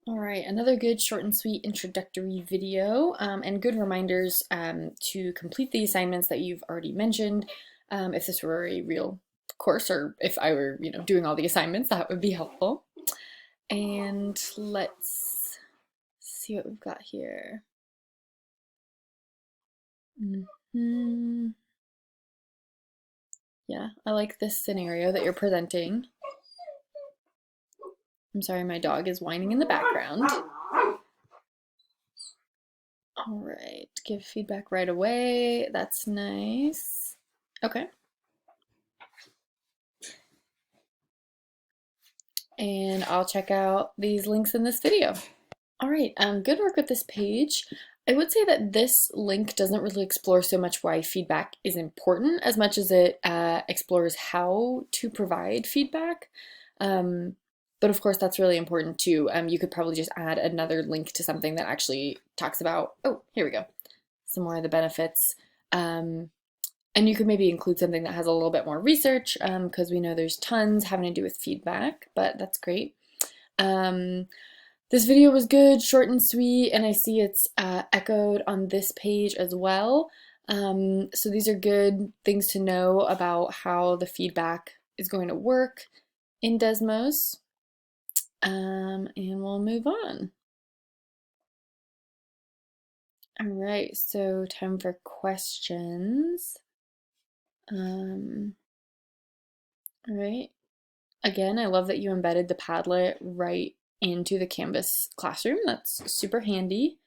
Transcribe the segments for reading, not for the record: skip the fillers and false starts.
All right, another good short and sweet introductory video and good reminders to complete the assignments that you've already mentioned. If this were a real course or if I were, doing all the assignments, that would be helpful. And let's see what we've got here. Yeah, I like this scenario that you're presenting. I'm sorry, my dog is whining in the background. All right, give feedback right away. That's nice. Okay. And I'll check out these links in this video. All right, good work with this page. I would say that this link doesn't really explore so much why feedback is important as much as it explores how to provide feedback. But of course, that's really important too. You could probably just add another link to something that actually talks about, oh, here we go, some more of the benefits. And you could maybe include something that has a little bit more research because we know there's tons having to do with feedback, but that's great. This video was good, short and sweet, and I see it's echoed on this page as well. So these are good things to know about how the feedback is going to work in Desmos. And we'll move on. All right, so time for questions. All right. Again, I love that you embedded the Padlet right into the Canvas classroom. That's super handy.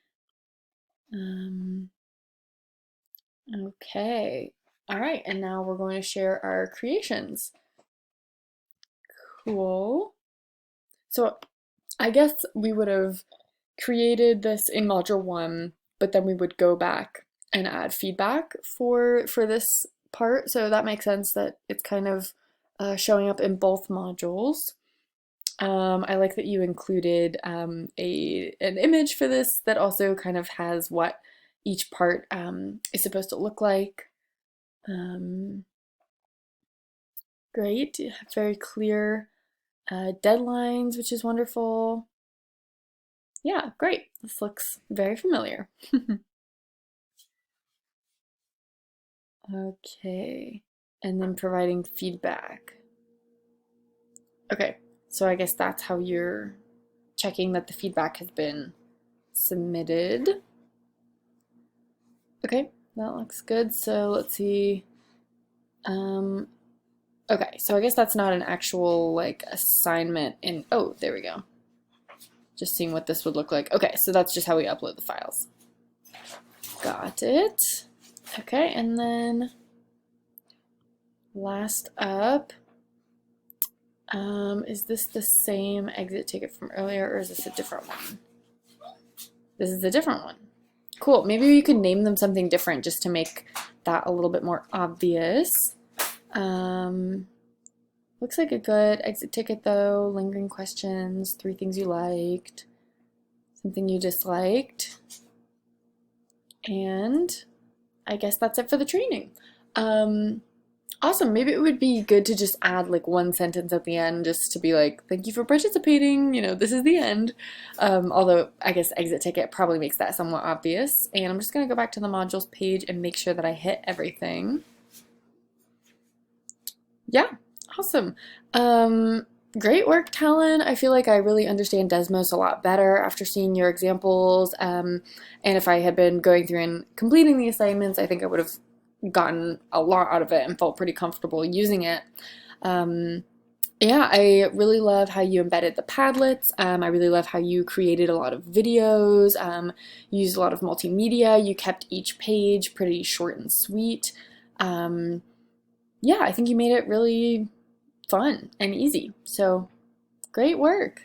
Okay. All right, and now we're going to share our creations. Cool. So I guess we would have created this in module 1, but then we would go back and add feedback for this part. So that makes sense that it's kind of showing up in both modules. I like that you included an image for this that also kind of has what each part is supposed to look like. Great, you have very clear deadlines, which is wonderful. Yeah, great. This looks very familiar. Okay, and then providing feedback. Okay, so I guess that's how you're checking that the feedback has been submitted. Okay, that looks good. So let's see. Okay, so I guess that's not an actual like assignment in, oh, there we go. Just seeing what this would look like. Okay, so that's just how we upload the files. Got it. Okay, and then last up, is this the same exit ticket from earlier or is this a different one? This is a different one. Cool, maybe you could name them something different just to make that a little bit more obvious. Looks like a good exit ticket though. Lingering questions, 3 things you liked, something you disliked, and I guess that's it for the training. Awesome. Maybe it would be good to just add like one sentence at the end just to be like, thank you for participating, this is the end. Although I guess exit ticket probably makes that somewhat obvious. And I'm just going to go back to the modules page and make sure that I hit everything. Yeah, awesome. Great work, Talon. I feel like I really understand Desmos a lot better after seeing your examples. And if I had been going through and completing the assignments, I think I would have gotten a lot out of it and felt pretty comfortable using it. Yeah, I really love how you embedded the Padlets. I really love how you created a lot of videos, used a lot of multimedia. You kept each page pretty short and sweet. Yeah, I think you made it really fun and easy. So great work.